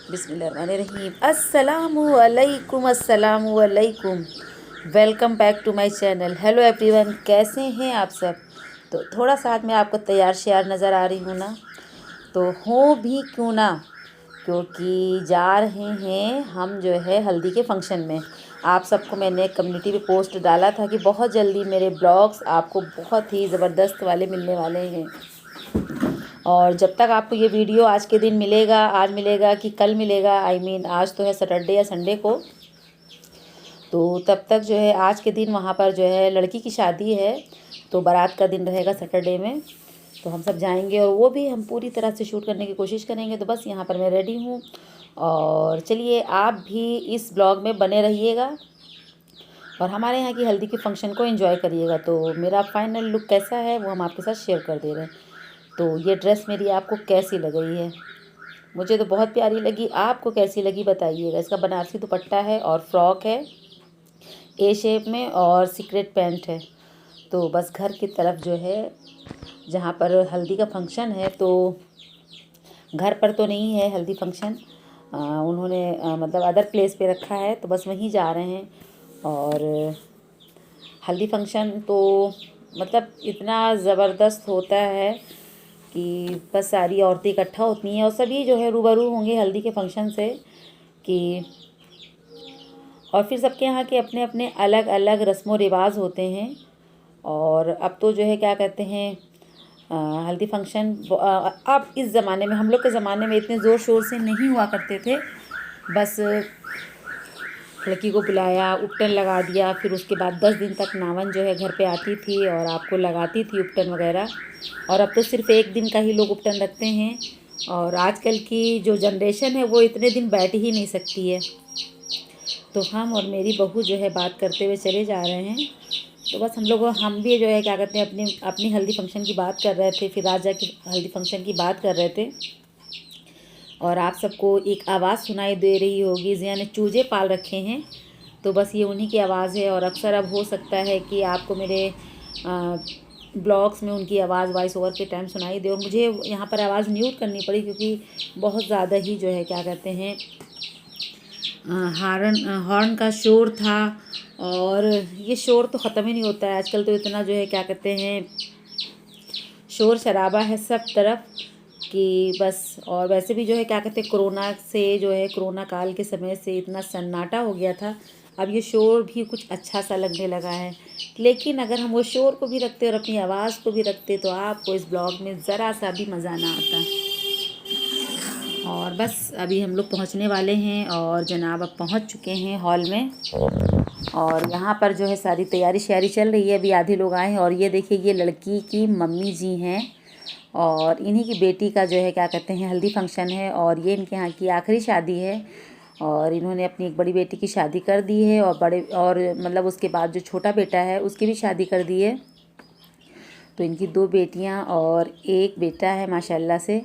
बिस्मिल्लाहिर्रहमानिर्रहीम। अस्सलामु अलैकुम। Welcome back to my channel. Hello everyone, कैसे हैं आप सब। तो थोड़ा साथ में आपको तैयार श्यार नज़र आ रही हूँ ना, तो हो भी क्यों ना, क्योंकि जा रहे हैं हम जो है हल्दी के फंक्शन में। आप सबको मैंने कम्युनिटी पे पोस्ट डाला था कि बहुत जल्दी मेरे ब्लॉग्स आपको बहुत ही ज़बरदस्त वाले मिलने वाले हैं। और जब तक आपको ये वीडियो आज के दिन मिलेगा, आज मिलेगा कि कल मिलेगा, आज तो है सैटरडे या संडे को, तो तब तक जो है आज के दिन वहाँ पर जो है लड़की की शादी है, तो बारात का दिन रहेगा सैटरडे में। तो हम सब जाएंगे और वो भी हम पूरी तरह से शूट करने की कोशिश करेंगे। तो बस यहाँ पर मैं रेडी हूँ और चलिए आप भी इस ब्लॉग में बने रहिएगा और हमारे यहाँ की हल्दी के फंक्शन को एंजॉय करिएगा। तो मेरा फाइनल लुक कैसा है वो हम आपके साथ शेयर कर दे रहे हैं। तो ये ड्रेस मेरी आपको कैसी लग रही है। मुझे तो बहुत प्यारी लगी, आपको कैसी लगी बताइएगा। इसका बनारसी दुपट्टा है और फ्रॉक है ए शेप में और सीक्रेट पैंट है। तो बस घर की तरफ जो है जहाँ पर हल्दी का फंक्शन है, तो घर पर तो नहीं है हल्दी फंक्शन, उन्होंने मतलब अदर प्लेस पे रखा है, तो बस वहीं जा रहे हैं। और हल्दी फंक्शन तो मतलब इतना ज़बरदस्त होता है कि बस सारी औरतें इकट्ठा होती हैं और सभी जो है रूबरू होंगे हल्दी के फंक्शन से कि, और फिर सबके यहाँ के अपने अपने अलग अलग रस्म व रिवाज होते हैं। और अब तो जो है क्या कहते हैं हल्दी फंक्शन अब इस ज़माने में, हम लोग के ज़माने में इतने ज़ोर शोर से नहीं हुआ करते थे। बस लड़की को बुलाया, उपटन लगा दिया, फिर उसके बाद 10 दिन तक नावन जो है घर पे आती थी और आपको लगाती थी उपटन वगैरह। और अब तो सिर्फ एक दिन का ही लोग उपटन रखते हैं और आजकल की जो जनरेशन है वो इतने दिन बैठ ही नहीं सकती है। तो हम और मेरी बहू जो है बात करते हुए चले जा रहे हैं। तो बस हम भी जो है क्या कहते हैं अपनी अपनी हल्दी फंक्शन की बात कर रहे थे, फिर राजा की हल्दी फंक्शन की बात कर रहे थे। और आप सबको एक आवाज़ सुनाई दे रही होगी, जिया ने चूजे पाल रखे हैं, तो बस ये उन्हीं की आवाज़ है। और अक्सर अब हो सकता है कि आपको मेरे ब्लॉग्स में उनकी आवाज़ वॉइस ओवर के टाइम सुनाई दे। और मुझे यहाँ पर आवाज़ म्यूट करनी पड़ी क्योंकि बहुत ज़्यादा ही जो है क्या कहते हैं हॉर्न का शोर था। और ये शोर तो ख़त्म ही नहीं होता है आजकल, तो इतना जो है क्या कहते हैं शोर शराबा है सब तरफ कि बस। और वैसे भी जो है क्या कहते हैं कोरोना से जो है कोरोना काल के समय से इतना सन्नाटा हो गया था, अब ये शोर भी कुछ अच्छा सा लगने लगा है। लेकिन अगर हम वो शोर को भी रखते और अपनी आवाज़ को भी रखते तो आपको इस ब्लॉग में ज़रा सा भी मज़ा ना आता। और बस अभी हम लोग पहुंचने वाले हैं और जनाब अब पहुंच चुके हैं हॉल में। और यहाँ पर जो है सारी तैयारी श्यारी चल रही है, अभी आधे लोग आए हैं। और ये देखिए ये लड़की की मम्मी जी हैं और इन्हीं की बेटी का जो है क्या कहते हैं हल्दी फंक्शन है और ये इनके यहाँ की आखिरी शादी है। और इन्होंने अपनी एक बड़ी बेटी की शादी कर दी है और मतलब उसके बाद जो छोटा बेटा है उसकी भी शादी कर दी है। तो इनकी 2 बेटियां और 1 बेटा है माशाल्लाह से।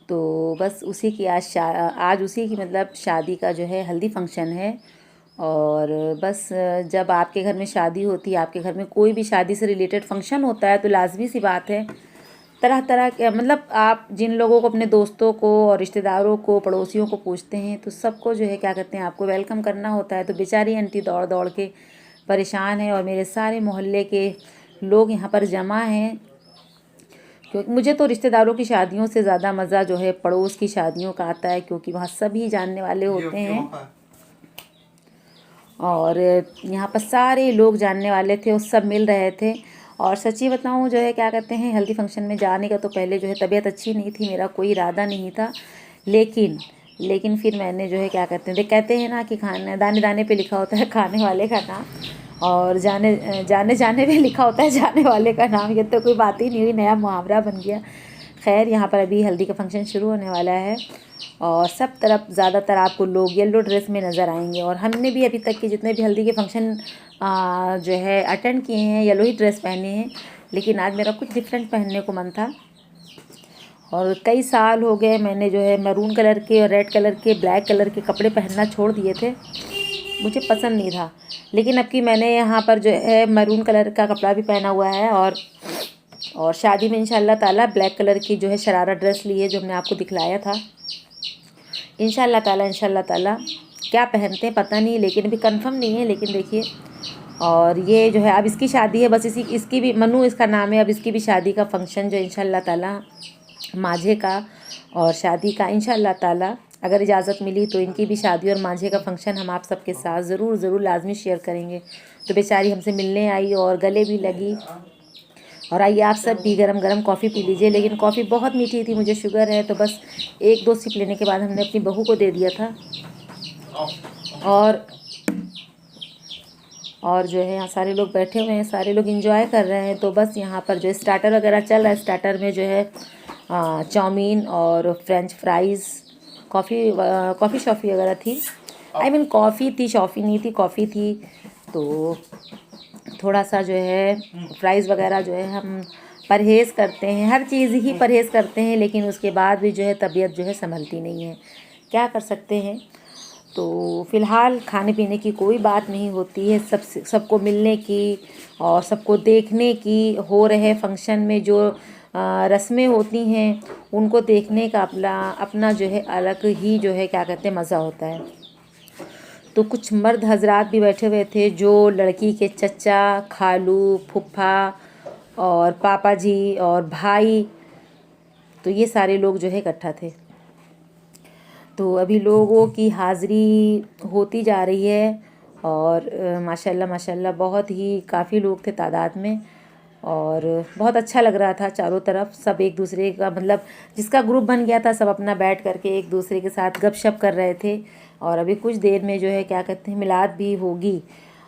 तो बस उसी की आज उसी की मतलब शादी का जो है हल्दी फंक्शन है। और बस जब आपके घर में शादी होती है, आपके घर में कोई भी शादी से रिलेटेड फंक्शन होता है, तो लाजमी सी बात है तरह तरह के मतलब आप जिन लोगों को, अपने दोस्तों को और रिश्तेदारों को, पड़ोसियों को पूछते हैं, तो सबको जो है क्या कहते हैं आपको वेलकम करना होता है। तो बेचारी आंटी दौड़ दौड़ के परेशान है और मेरे सारे मोहल्ले के लोग यहाँ पर जमा हैं, क्योंकि मुझे तो रिश्तेदारों की शादियों से ज़्यादा मज़ा जो है पड़ोस की शादियों का आता है, क्योंकि वहाँ सभी जानने वाले होते हैं। और यहाँ पर सारे लोग जानने वाले थे और सब मिल रहे थे। और सच्ची बताऊँ जो है क्या कहते हैं हल्दी फंक्शन में जाने का तो पहले जो है तबीयत अच्छी नहीं थी, मेरा कोई इरादा नहीं था। लेकिन फिर मैंने जो है क्या कहते हैं ना कि खाने दाने दाने पे लिखा होता है खाने वाले का नाम, और जाने जाने जाने पे लिखा होता है जाने वाले का नाम। ये तो कोई बात ही नहीं हुई, नया मुहावरा बन गया। खैर यहाँ पर अभी हल्दी का फंक्शन शुरू होने वाला है और सब तरफ ज़्यादातर आपको लोग येलो ड्रेस में नज़र आएंगे। और हमने भी अभी तक के जितने भी हल्दी के फंक्शन जो है अटेंड किए हैं येलो ही ड्रेस पहने हैं, लेकिन आज मेरा कुछ डिफरेंट पहनने को मन था। और कई साल हो गए मैंने जो है मैरून कलर के और रेड कलर के ब्लैक कलर के कपड़े पहनना छोड़ दिए थे, मुझे पसंद नहीं था। लेकिन अब कि मैंने यहाँ पर जो है मैरून कलर का कपड़ा भी पहना हुआ है और शादी में इंशाल्लाह ताला ब्लैक कलर की जो है शरारा ड्रेस ली है, जो हमने आपको दिखलाया था। इंशाल्लाह ताला क्या पहनते हैं पता नहीं, लेकिन अभी कंफर्म नहीं है। लेकिन देखिए, और ये जो है अब इसकी शादी है, बस इसकी भी मनु इसका नाम है। अब इसकी भी शादी का फंक्शन जो इंशाल्लाह ताला माझे का और शादी का इंशाल्लाह ताला अगर इजाज़त मिली तो इनकी भी शादी और माझे का फंक्शन हम आप सबके साथ ज़रूर लाजमी शेयर करेंगे। तो बेचारी हमसे मिलने आई और गले भी लगी। और आइए आप सब भी गरम गरम कॉफ़ी पी लीजिए। लेकिन कॉफ़ी बहुत मीठी थी, मुझे शुगर है, तो बस 1-2 सिप लेने के बाद हमने अपनी बहू को दे दिया था। और जो है यहाँ सारे लोग बैठे हुए हैं, सारे लोग एंजॉय कर रहे हैं। तो बस यहाँ पर जो स्टार्टर वगैरह चल रहा है, स्टार्टर में जो है चाउमीन और फ्रेंच फ्राइज़, कॉफ़ी शॉफ़ी वगैरह थी। आई मीन कॉफ़ी थी, शॉफ़ी नहीं थी, कॉफ़ी थी। तो थोड़ा सा जो है फ्राइज़ वगैरह जो है हम परहेज़ करते हैं, हर चीज़ ही परहेज़ करते हैं, लेकिन उसके बाद भी जो है तबीयत जो है संभलती नहीं है, क्या कर सकते हैं। तो फ़िलहाल खाने पीने की कोई बात नहीं होती है, सबको मिलने की और सबको देखने की, हो रहे फंक्शन में जो रस्में होती हैं उनको देखने का अपना जो है अलग ही जो है क्या कहते हैं मज़ा होता है। तो कुछ मर्द हजरात भी बैठे हुए थे, जो लड़की के चचा, खालू, फूफा और पापा जी और भाई, तो ये सारे लोग जो है इकट्ठा थे। तो अभी लोगों की हाज़िरी होती जा रही है और माशाल्लाह बहुत ही काफ़ी लोग थे तादाद में और बहुत अच्छा लग रहा था। चारों तरफ सब एक दूसरे का मतलब जिसका ग्रुप बन गया था सब अपना बैठ करके एक दूसरे के साथ गपशप कर रहे थे। और अभी कुछ देर में जो है क्या कहते हैं मिलाद भी होगी।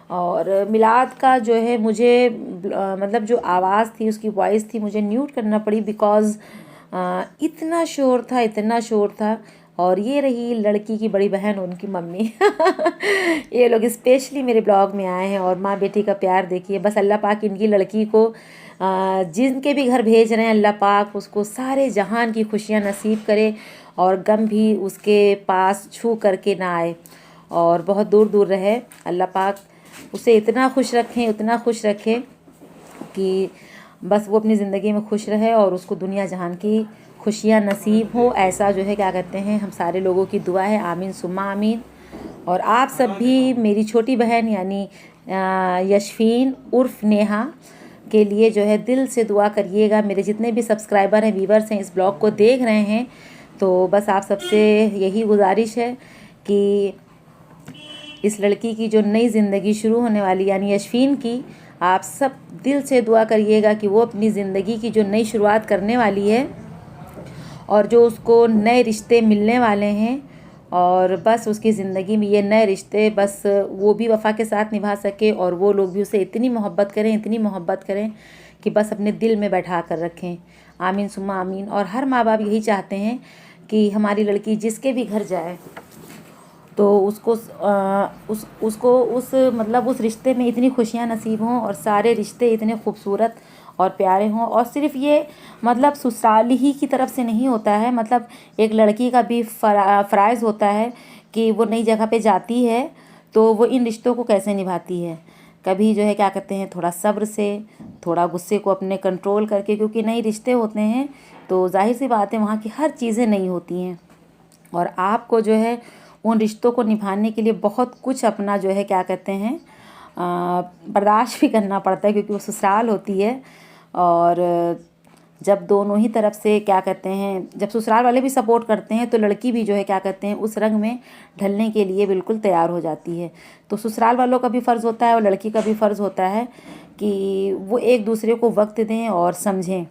और मिलाद का जो है मुझे मतलब जो आवाज़ थी, उसकी वॉइस थी, मुझे म्यूट करना पड़ी बिकॉज़ इतना शोर था। और ये रही लड़की की बड़ी बहन, उनकी मम्मी ये लोग स्पेशली मेरे ब्लॉग में आए हैं और माँ बेटी का प्यार देखिए। बस अल्लाह पाक इनकी लड़की को जिनके भी घर भेज रहे हैं, अल्लाह पाक उसको सारे जहान की खुशियाँ नसीब करे और गम भी उसके पास छू करके ना आए और बहुत दूर दूर रहे। अल्लाह पाक उसे इतना खुश रखें कि बस वो अपनी ज़िंदगी में खुश रहे और उसको दुनिया जहान की खुशियाँ नसीब हो। ऐसा जो है क्या कहते हैं हम सारे लोगों की दुआ है, आमीन सुम्मा आमीन। और आप सब भी मेरी छोटी बहन यानी यशफीन उर्फ नेहा के लिए जो है दिल से दुआ करिएगा। मेरे जितने भी सब्सक्राइबर हैं, व्यूवर्स हैं, इस ब्लॉग को देख रहे हैं, तो बस आप सबसे यही गुजारिश है कि इस लड़की की जो नई ज़िंदगी शुरू होने वाली यानी यशफीन की, आप सब दिल से दुआ करिएगा कि वो अपनी ज़िंदगी की जो नई शुरुआत करने वाली है और जो उसको नए रिश्ते मिलने वाले हैं और बस उसकी ज़िंदगी में ये नए रिश्ते बस वो भी वफ़ा के साथ निभा सके और वो लोग भी उसे इतनी मोहब्बत करें कि बस अपने दिल में बैठा कर रखें। आमीन सुम्मा आमीन। और हर माँ बाप यही चाहते हैं कि हमारी लड़की जिसके भी घर जाए तो उसको उस रिश्ते में इतनी खुशियाँ नसीब हों और सारे रिश्ते इतने खूबसूरत और प्यारे हों। और सिर्फ ये मतलब ससुराल ही की तरफ से नहीं होता है, मतलब एक लड़की का भी फ़र्ज़ होता है कि वो नई जगह पे जाती है तो वो इन रिश्तों को कैसे निभाती है। कभी जो है क्या कहते हैं थोड़ा सब्र से, थोड़ा गुस्से को अपने कंट्रोल करके, क्योंकि नए रिश्ते होते हैं तो जाहिर सी बात है वहाँ की हर चीज़ें नई होती हैं और आपको जो है उन रिश्तों को निभाने के लिए बहुत कुछ अपना जो है क्या कहते हैं बर्दाश्त भी करना पड़ता है, क्योंकि वो ससुराल होती है। और जब दोनों ही तरफ से क्या कहते हैं, जब ससुराल वाले भी सपोर्ट करते हैं तो लड़की भी जो है क्या कहते हैं उस रंग में ढलने के लिए बिल्कुल तैयार हो जाती है। तो ससुराल वालों का भी फ़र्ज़ होता है और लड़की का भी फ़र्ज़ होता है कि वो एक दूसरे को वक्त दें और समझें।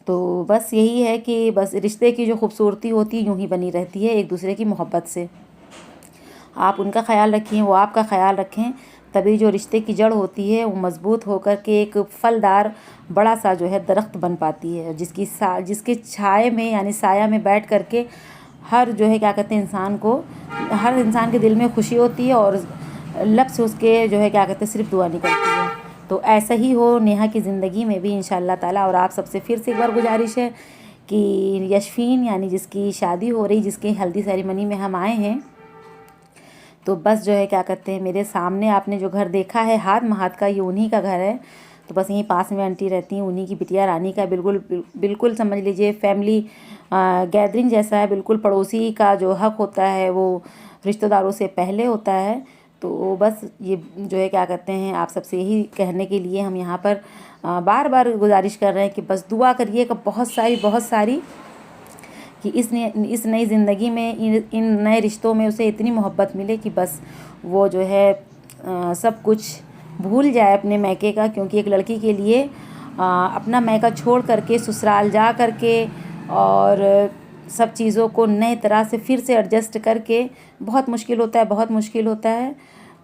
तो बस यही है कि बस रिश्ते की जो खूबसूरती होती है यूँ ही बनी रहती है एक दूसरे की मोहब्बत से। आप उनका ख्याल रखें, वो आपका ख्याल रखें, तभी जो रिश्ते की जड़ होती है वो मज़बूत होकर के एक फलदार बड़ा सा जो है दरख्त बन पाती है, जिसके छाए में यानी साया में बैठ कर के हर जो है क्या कहते हैं हर इंसान के दिल में खुशी होती है और लब से उसके जो है क्या कहते हैं सिर्फ दुआ निकलती है। तो ऐसा ही हो नेहा की ज़िंदगी में भी इंशाल्लाह ताला। और आप सबसे फिर से एक बार गुजारिश है कि यशफीन यानी जिसकी शादी हो रही, जिसकी हल्दी सेरेमनी में हम आए हैं, तो बस जो है क्या कहते हैं मेरे सामने आपने जो घर देखा है हाथ महात का, ये उन्हीं का घर है। तो बस यहीं पास में आंटी रहती हैं, उन्हीं की बिटिया रानी का बिल्कुल बिल्कुल समझ लीजिए फैमिली गैदरिंग जैसा है। बिल्कुल पड़ोसी का जो हक होता है वो रिश्तेदारों से पहले होता है। तो बस ये जो है क्या कहते हैं, आप सबसे यही कहने के लिए हम यहाँ पर बार बार गुजारिश कर रहे हैं कि बस दुआ करिएगा बहुत सारी कि इस नई ज़िंदगी में इन नए रिश्तों में उसे इतनी मोहब्बत मिले कि बस वो जो है सब कुछ भूल जाए अपने मैके का। क्योंकि एक लड़की के लिए अपना मैका छोड़ करके ससुराल जा करके और सब चीज़ों को नए तरह से फिर से एडजस्ट करके बहुत मुश्किल होता है।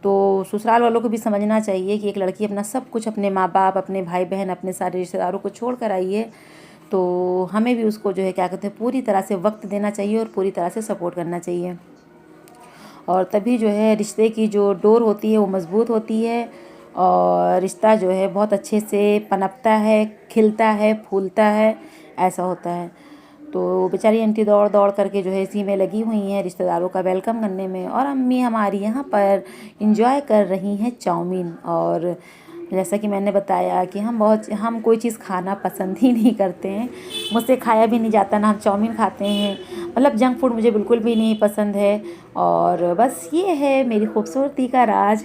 तो ससुराल वालों को भी समझना चाहिए कि एक लड़की अपना सब कुछ, अपने माँ बाप, अपने भाई बहन, अपने सारे रिश्तेदारों को छोड़ कर आई है, तो हमें भी उसको जो है क्या कहते हैं पूरी तरह से वक्त देना चाहिए और पूरी तरह से सपोर्ट करना चाहिए। और तभी जो है रिश्ते की जो डोर होती है वो मज़बूत होती है और रिश्ता जो है बहुत अच्छे से पनपता है, खिलता है, फूलता है, ऐसा होता है। तो बेचारी आंटी दौड़ दौड़ करके जो है इसी में लगी हुई हैं रिश्तेदारों का वेलकम करने में। और अम्मी हमारी यहाँ पर इंजॉय कर रही हैं चाउमीन। और जैसा कि मैंने बताया कि हम कोई चीज़ खाना पसंद ही नहीं करते हैं, मुझसे खाया भी नहीं जाता, ना हम चाउमीन खाते हैं, मतलब जंक फूड मुझे बिल्कुल भी नहीं पसंद है। और बस ये है मेरी खूबसूरती का राज।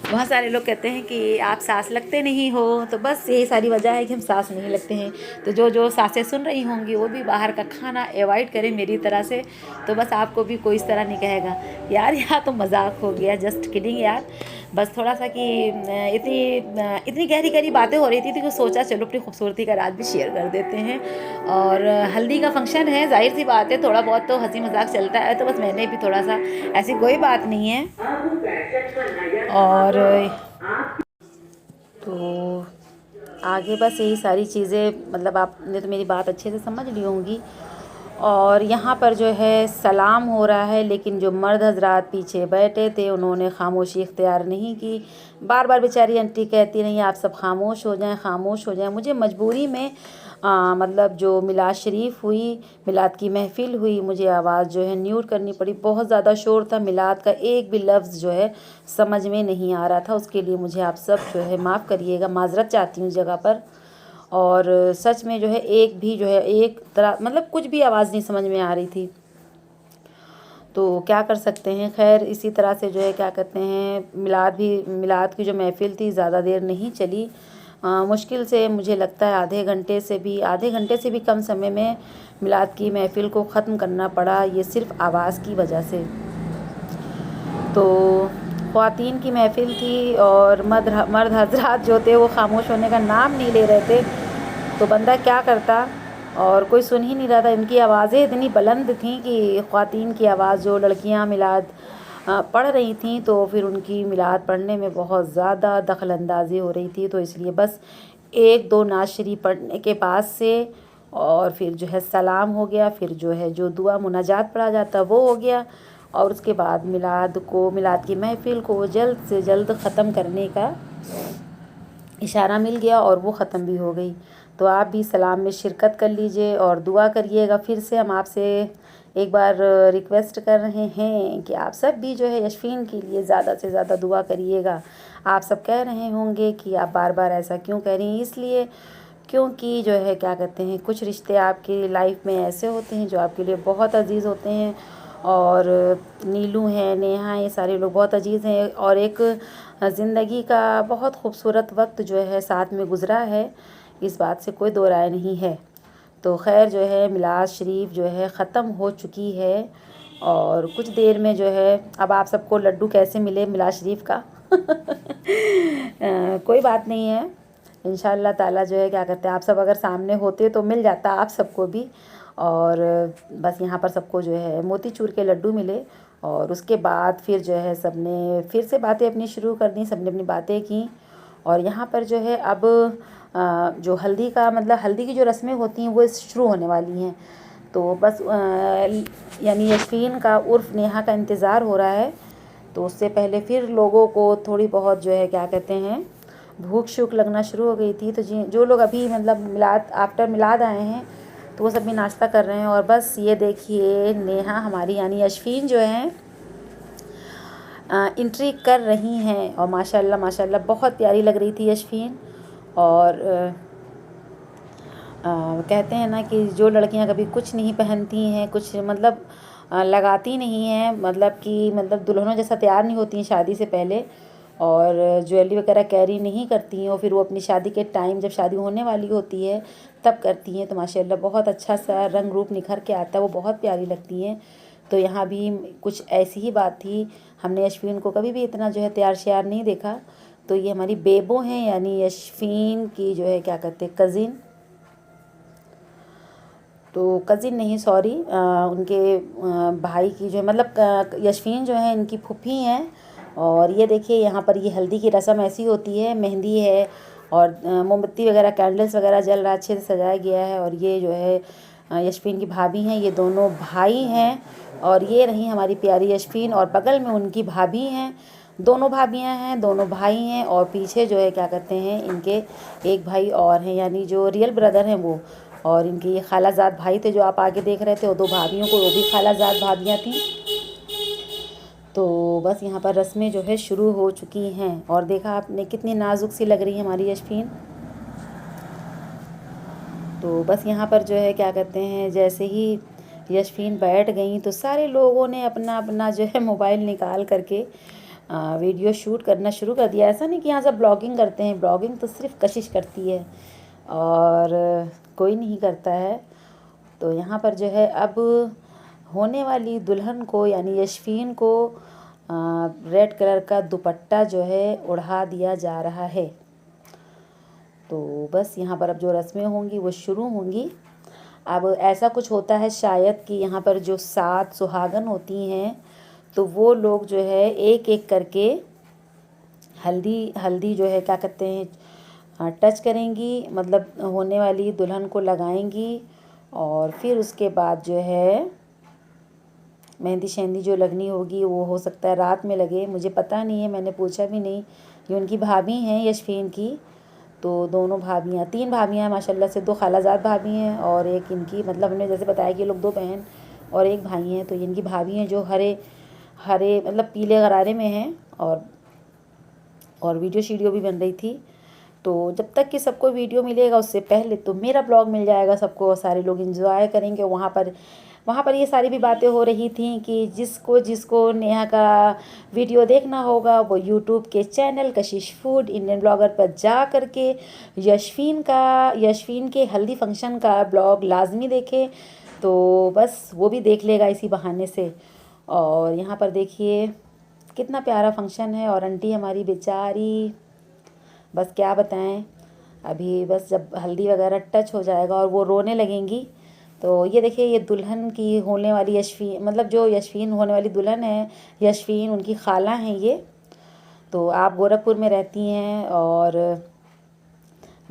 बहुत सारे लोग कहते हैं कि आप सांस लगते नहीं हो, तो बस यही सारी वजह है कि हम सांस नहीं लगते हैं। तो जो सांसें सुन रही होंगी वो भी बाहर का खाना अवॉइड करें मेरी तरह से। तो बस आपको भी कोई इस तरह नहीं कहेगा यार यहाँ तो मजाक हो गया, जस्ट किडिंग यार। बस थोड़ा सा कि इतनी गहरी गहरी बातें हो रही थी तो सोचा चलो अपनी खूबसूरती का राज भी शेयर कर देते हैं। और हल्दी का फंक्शन है, जाहिर सी बात है थोड़ा बहुत तो हंसी मजाक चलता है, तो बस मैंने भी थोड़ा सा, ऐसी कोई बात नहीं है। और तो आगे बस यही सारी चीज़ें, मतलब आपने तो मेरी बात अच्छे से समझ ली होंगी। और यहाँ पर जो है सलाम हो रहा है, लेकिन जो मर्द हजरात पीछे बैठे थे उन्होंने खामोशी इख्तियार नहीं की। बार बार बेचारी आंटी कहती रही आप सब खामोश हो जाएं, खामोश हो जाएं। मुझे मजबूरी में मतलब जो मिलाद शरीफ हुई, मिलाद की महफ़िल हुई, मुझे आवाज़ जो है म्यूट करनी पड़ी। बहुत ज़्यादा शोर था, मिलाद का एक भी लफ्ज़ जो है समझ में नहीं आ रहा था। उसके लिए मुझे आप सब जो है माफ़ करिएगा, माज़रत चाहती हूँ इस जगह पर। और सच में जो है एक भी जो है एक तरह मतलब कुछ भी आवाज़ नहीं समझ में आ रही थी। तो क्या कर सकते हैं, खैर इसी तरह से जो है क्या कहते हैं मिलाद की जो महफ़िल थी ज़्यादा देर नहीं चली। मुश्किल से मुझे लगता है आधे घंटे से भी कम समय में मिलाद की महफ़िल को ख़त्म करना पड़ा, ये सिर्फ़ आवाज़ की वजह से। तो ख़वातीन की महफ़िल थी और मर्द हजरात जो थे वो खामोश होने का नाम नहीं ले रहे थे, तो बंदा क्या करता। और कोई सुन ही नहीं रहा था, इनकी आवाज़ें इतनी बुलंद थीं कि ख़वातीन की आवाज़, जो लड़कियां मिलाद पढ़ रही थीं, तो फिर उनकी मिलाद पढ़ने में बहुत ज़्यादा दखल अंदाज़ी हो रही थी। तो इसलिए बस एक दो नात शरीफ पढ़ने के बाद से और फिर जो है सलाम हो गया, फिर जो है जो दुआ मुनाजात पढ़ा जाता वो हो गया, और उसके बाद मिलाद की महफ़िल को जल्द से जल्द ख़त्म करने का इशारा मिल गया और वो ख़त्म भी हो गई। तो आप भी सलाम में शिरकत कर लीजिए और दुआ करिएगा। फिर से हम आपसे एक बार रिक्वेस्ट कर रहे हैं कि आप सब भी जो है यशफीन के लिए ज़्यादा से ज़्यादा दुआ करिएगा। आप सब कह रहे होंगे कि आप बार बार ऐसा क्यों कह रही हैं, इसलिए क्योंकि जो है क्या कहते हैं कुछ रिश्ते आपकी लाइफ में ऐसे होते हैं जो आपके लिए बहुत अजीज़ होते हैं। और नीलू हैं, नेहा हैं, ये सारे लोग बहुत अजीज़ हैं और एक ज़िंदगी का बहुत खूबसूरत वक्त जो है साथ में गुज़रा है, इस बात से कोई दो राय नहीं है। तो खैर जो है मिलाद शरीफ जो है ख़त्म हो चुकी है और कुछ देर में जो है अब आप सबको लड्डू कैसे मिले मिलाद शरीफ का कोई बात नहीं है, इंशाअल्लाह ताला जो है क्या कहते हैं आप सब अगर सामने होते तो मिल जाता आप सबको भी। और बस यहाँ पर सबको जो है मोतीचूर के लड्डू मिले और उसके बाद फिर जो है सब ने फिर से बातें अपनी शुरू कर दी, सब ने अपनी बातें की। और यहाँ पर जो है अब जो हल्दी का मतलब हल्दी की जो रस्में होती हैं वो शुरू होने वाली हैं। तो बस यानी यशफीन का उर्फ़ नेहा का इंतज़ार हो रहा है। तो उससे पहले फिर लोगों को थोड़ी बहुत जो है क्या कहते हैं भूख शूख लगना शुरू हो गई थी। तो जो लोग अभी मतलब आफ्टर मिलाद आए हैं तो वो सब भी नाश्ता कर रहे हैं। और बस ये देखिए नेहा हमारी यानी यशफीन जो है एंट्री कर रही हैं और माशाल्लाह माशाल्लाह बहुत प्यारी लग रही थी यशफीन। और कहते हैं ना कि जो लड़कियां कभी कुछ नहीं पहनती हैं, कुछ मतलब लगाती नहीं हैं, मतलब कि मतलब दुल्हनों जैसा तैयार नहीं होती हैं शादी से पहले, और ज्वेलरी वगैरह कैरी नहीं करती हैं, और फिर वो अपनी शादी के टाइम जब शादी होने वाली होती है तब करती हैं, तो माशाल्लाह बहुत अच्छा सा रंग रूप निखर के आता है, वो बहुत प्यारी लगती हैं। तो यहाँ भी कुछ ऐसी ही बात थी, हमने यशफीन को कभी भी इतना जो है तैयार श्यार नहीं देखा। तो ये हमारी बेबो हैं, यानी यशफीन की जो है क्या कहते हैं कज़िन, तो कज़िन नहीं सॉरी, उनके भाई की जो है मतलब यशफीन जो है इनकी फूफी हैं। और ये देखिए यहाँ पर ये हल्दी की रस्म ऐसी होती है, मेहंदी है और मोमबत्ती वगैरह कैंडल्स वगैरह जल रहा, अच्छे से सजाया गया है। और ये जो है यशफीन की भाभी हैं, ये दोनों भाई हैं, और ये रही हमारी प्यारी यशफीन, और बगल में उनकी भाभी हैं, दोनों भाभियां हैं, दोनों भाई हैं, और पीछे जो है क्या कहते हैं इनके एक भाई और हैं, यानी जो रियल ब्रदर हैं वो। और इनके ये खालाजाद भाई थे जो आप आगे देख रहे थे, वो दो भाभियों को, वो भी खालाजाद भाभियाँ थीं। तो बस यहाँ पर रस्में जो है शुरू हो चुकी हैं, और देखा आपने कितनी नाजुक सी लग रही है हमारी यशफीन। तो बस यहाँ पर जो है क्या कहते हैं जैसे ही यशफीन बैठ गई तो सारे लोगों ने अपना अपना जो है मोबाइल निकाल करके वीडियो शूट करना शुरू कर दिया। ऐसा नहीं कि यहाँ सब ब्लॉगिंग करते हैं, ब्लॉगिंग तो सिर्फ कशिश करती है और कोई नहीं करता है। तो यहाँ पर जो है अब होने वाली दुल्हन को यानी यशफीन को रेड कलर का दुपट्टा जो है ओढ़ा दिया जा रहा है। तो बस यहाँ पर अब जो रस्में होंगी वो शुरू होंगी। अब ऐसा कुछ होता है शायद कि यहाँ पर जो 7 सुहागन होती हैं तो वो लोग जो है एक एक करके हल्दी जो है क्या कहते हैं टच करेंगी, मतलब होने वाली दुल्हन को लगाएंगी, और फिर उसके बाद जो है मेहंदी शहंदी जो लगनी होगी वो हो सकता है रात में लगे, मुझे पता नहीं है, मैंने पूछा भी नहीं। ये उनकी भाभी हैं यशफीन की, तो दोनों भाभियाँ 3 भाभियाँ हैं माशाल्लाह से, 2 खालाजाद भाभी हैं और एक इनकी, मतलब हमने जैसे बताया कि ये लोग 2 बहन और एक भाई हैं। तो ये इनकी भाभी हैं जो हरे हरे मतलब पीले गरारे में हैं, और वीडियो शीडियो भी बन रही थी। तो जब तक कि सबको वीडियो मिलेगा उससे पहले तो मेरा ब्लॉग मिल जाएगा सबको, सारे लोग एंजॉय करेंगे। वहाँ पर ये सारी भी बातें हो रही थी कि जिसको नेहा का वीडियो देखना होगा वो यूट्यूब के चैनल कशिश फूड इंडियन ब्लॉगर पर जा करके यशफीन के हल्दी फंक्शन का ब्लॉग लाजमी देखे। तो बस वो भी देख लेगा इसी बहाने से। और यहाँ पर देखिए कितना प्यारा फंक्शन है, और आंटी हमारी बेचारी बस क्या बताएं, अभी बस जब हल्दी वगैरह टच हो जाएगा और वो रोने लगेंगी। तो ये देखिए ये दुल्हन की होने वाली यशफीन, मतलब जो यशफीन होने वाली दुल्हन है यशफीन उनकी खाला हैं ये। तो आप गोरखपुर में रहती हैं और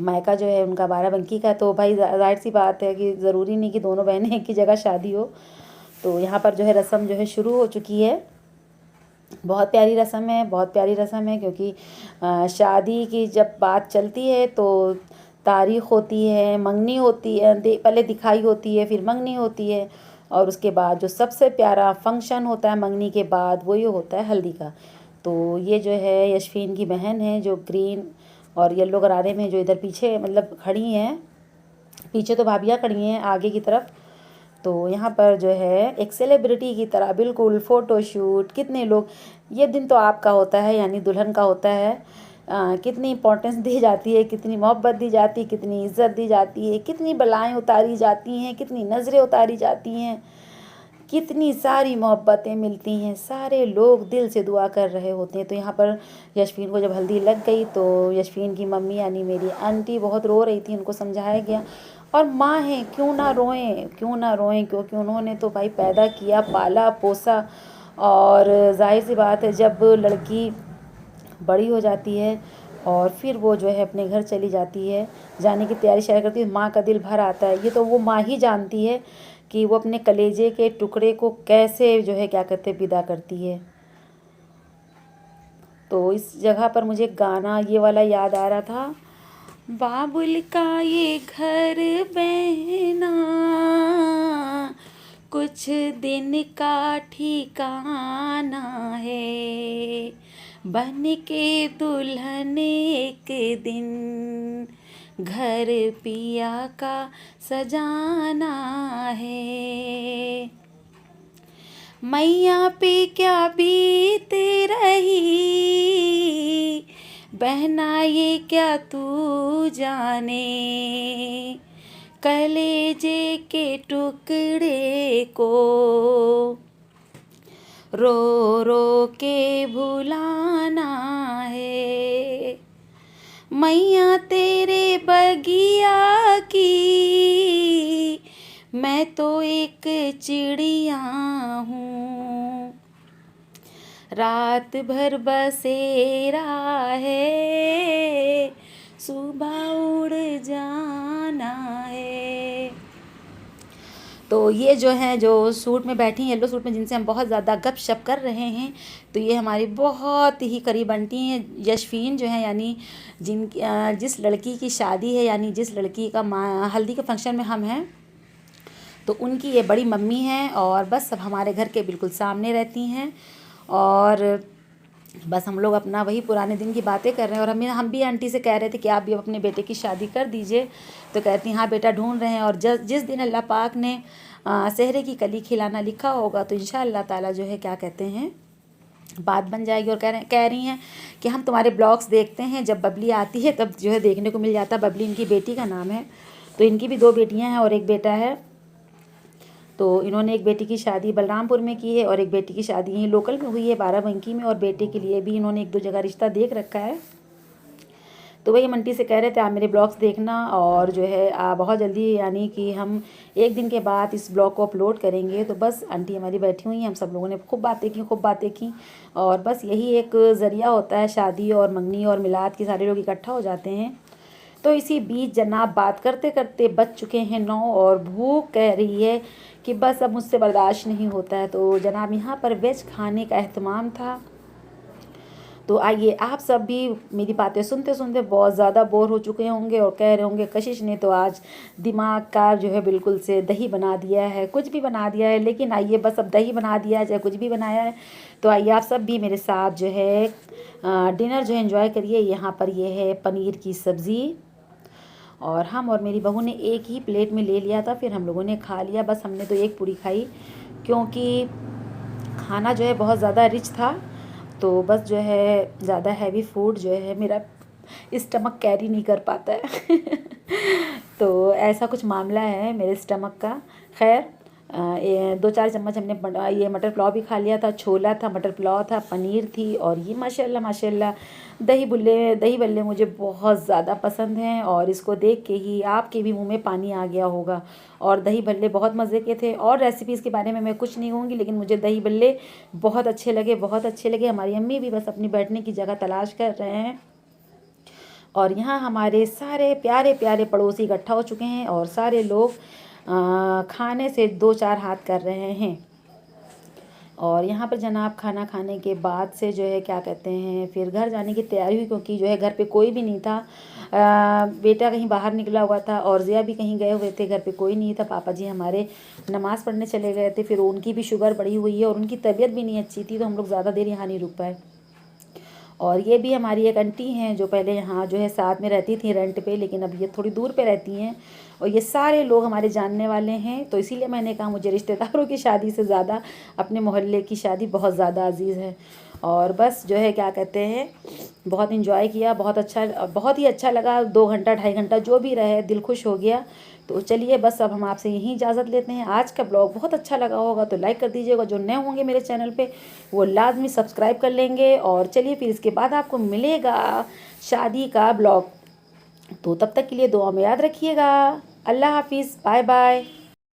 मायका जो है उनका बाराबंकी का, तो भाई जाहिर सी बात है कि ज़रूरी नहीं कि दोनों बहनें एक ही जगह शादी हो। तो यहाँ पर जो है रस्म जो है शुरू हो चुकी है। बहुत प्यारी रस्म है, बहुत प्यारी रस्म है, क्योंकि शादी की जब बात चलती है तो तारीख़ होती है, मंगनी होती है, पहले दिखाई होती है, फिर मंगनी होती है, और उसके बाद जो सबसे प्यारा फंक्शन होता है मंगनी के बाद वो ये होता है हल्दी का। तो ये जो है यशफीन की बहन है जो ग्रीन और येलो गरारे में जो इधर पीछे मतलब खड़ी हैं, पीछे तो भाभियाँ खड़ी हैं आगे की तरफ। तो यहाँ पर जो है एक सेलिब्रिटी की तरह बिल्कुल फ़ोटोशूट, कितने लोग, ये दिन तो आपका होता है यानी दुल्हन का होता है। कितनी इम्पोर्टेंस दी जाती है, कितनी मोहब्बत दी जाती है, कितनी इज़्ज़त दी जाती है, कितनी बलाएं उतारी जाती हैं, कितनी नज़रें उतारी जाती हैं, कितनी सारी मोहब्बतें मिलती हैं, सारे लोग दिल से दुआ कर रहे होते हैं। तो यहाँ पर यशफीन को जब हल्दी लग गई तो यशफीन की मम्मी यानी मेरी आंटी बहुत रो रही थी, उनको समझाया गया, और माँ हैं क्यों ना रोएं, क्यों ना रोएं, क्योंकि उन्होंने तो भाई पैदा किया, पाला पोसा, और जाहिर सी बात है जब लड़की बड़ी हो जाती है और फिर वो जो है अपने घर चली जाती है, जाने की तैयारी शायद करती है, माँ का दिल भर आता है। ये तो वो माँ ही जानती है कि वो अपने कलेजे के टुकड़े को कैसे जो है क्या कहते विदा करती है। तो इस जगह पर मुझे गाना ये वाला याद आ रहा था, बाबुल का ये घर बहना कुछ दिन का ठिकाना है, बन के दुल्हन एक दिन घर पिया का सजाना है। मैया पे क्या बीत रही, बहना ये क्या तू जाने, कलेजे के टुकड़े को रो रो के भुलाना है। मैया तेरे बगिया की मैं तो एक चिड़िया हूँ, रात भर बसेरा है, सुबह उड़ जाना है। तो ये जो हैं जो सूट में बैठी हैं, येलो सूट में, जिनसे हम बहुत ज़्यादा गपशप कर रहे हैं, तो ये हमारी बहुत ही करीब आंटी हैं, यशफीन जो है, यानी जिस लड़की की शादी है, यानी जिस लड़की का हल्दी के फंक्शन में हम हैं, तो उनकी ये बड़ी मम्मी हैं। और बस सब हमारे घर के बिल्कुल सामने रहती हैं। और बस हम लोग अपना वही पुराने दिन की बातें कर रहे हैं। और हम भी आंटी से कह रहे थे कि आप भी अपने बेटे की शादी कर दीजिए, तो कहती हैं हाँ बेटा ढूंढ रहे हैं। और जिस दिन अल्लाह पाक ने सेहरे की कली खिलाना लिखा होगा, तो इंशाअल्लाह ताला जो है क्या कहते हैं, बात बन जाएगी। और कह रही हैं कि हम तुम्हारे ब्लॉग्स देखते हैं, जब बबली आती है तब जो है देखने को मिल जाता। बबली इनकी बेटी का नाम है। तो इनकी भी 2 बेटियाँ हैं और एक बेटा है। तो इन्होंने एक बेटी की शादी बलरामपुर में की है और एक बेटी की शादी यहीं लोकल में हुई है, बाराबंकी में। और बेटे के लिए भी इन्होंने 1-2 जगह रिश्ता देख रखा है। तो वही आंटी से कह रहे थे आप मेरे ब्लॉग्स देखना, और जो है बहुत जल्दी, यानी कि हम 1 दिन के बाद इस ब्लॉग को अपलोड करेंगे। तो बस आंटी हमारी बैठी हुई हैं, हम सब लोगों ने खूब बातें की। और बस यही एक ज़रिया होता है, शादी और मंगनी और मिलाद की, सारे लोग इकट्ठा हो जाते हैं। तो इसी बीच जनाब बात करते करते बज चुके हैं 9 और भूख कह रही है कि बस अब मुझसे बर्दाश्त नहीं होता है। तो जनाब यहाँ पर वेज खाने का एहतमाम था। तो आइए, आप सब भी मेरी बातें सुनते सुनते बहुत ज़्यादा बोर हो चुके होंगे और कह रहे होंगे कशिश ने तो आज दिमाग का जो है बिल्कुल से दही बना दिया है, कुछ भी बना दिया है। लेकिन आइए, बस अब दही बना दिया है चाहे कुछ भी बनाया है, तो आइए आप सब भी मेरे साथ जो है डिनर जो है एंजॉय करिए। यहाँ पर ये है पनीर की सब्ज़ी, और हम और मेरी बहू ने एक ही प्लेट में ले लिया था, फिर हम लोगों ने खा लिया। बस हमने तो एक पूरी खाई, क्योंकि खाना जो है बहुत ज़्यादा रिच था। तो बस जो है ज़्यादा हैवी फूड जो है मेरा स्टमक कैरी नहीं कर पाता है तो ऐसा कुछ मामला है मेरे स्टमक का। खैर 2-4 चम्मच हमने ये मटर पुलाव भी खा लिया था, छोला था, मटर पुलाव था, पनीर थी। और ये माशाल्लाह दही बल्ले मुझे बहुत ज़्यादा पसंद हैं, और इसको देख के ही आपके भी मुंह में पानी आ गया होगा। और दही बल्ले बहुत मज़े के थे। और रेसिपीज़ के बारे में मैं कुछ नहीं कहूँगी, लेकिन मुझे दही बल्ले बहुत अच्छे लगे। हमारी अम्मी भी बस अपनी बैठने की जगह तलाश कर रहे हैं। और यहाँ हमारे सारे प्यारे प्यारे पड़ोसी इकट्ठा हो चुके हैं, और सारे लोग खाने से 2-4 हाथ कर रहे हैं। और यहाँ पर जनाब खाना खाने के बाद से जो है क्या कहते हैं, फिर घर जाने की तैयारी हुई, क्योंकि जो है घर पे कोई भी नहीं था। बेटा कहीं बाहर निकला हुआ था और ज़िया भी कहीं गए हुए थे, घर पे कोई नहीं था। पापा जी हमारे नमाज़ पढ़ने चले गए थे, फिर उनकी भी शुगर बढ़ी हुई है और उनकी तबीयत भी नहीं अच्छी थी, तो हम लोग ज़्यादा देर यहाँ नहीं रुक पाए। और ये भी हमारी एक आंटी हैं जो पहले यहाँ जो है साथ में रहती थी रेंट पे, लेकिन अब ये थोड़ी दूर पे रहती हैं। और ये सारे लोग हमारे जानने वाले हैं, तो इसीलिए मैंने कहा मुझे रिश्तेदारों की शादी से ज़्यादा अपने मोहल्ले की शादी बहुत ज़्यादा अजीज़ है। और बस जो है क्या कहते हैं, बहुत इन्जॉय किया, बहुत ही अच्छा लगा। 2 घंटा 2.5 घंटा जो भी रहे, दिल खुश हो गया। तो चलिए बस अब हम आपसे यहीं इजाज़त लेते हैं। आज का ब्लॉग बहुत अच्छा लगा होगा तो लाइक कर दीजिएगा, जो नए होंगे मेरे चैनल पे वो लाजमी सब्सक्राइब कर लेंगे। और चलिए फिर इसके बाद आपको मिलेगा शादी का ब्लॉग, तो तब तक के लिए दुआ में याद रखिएगा। अल्लाह हाफिज़, बाय बाय।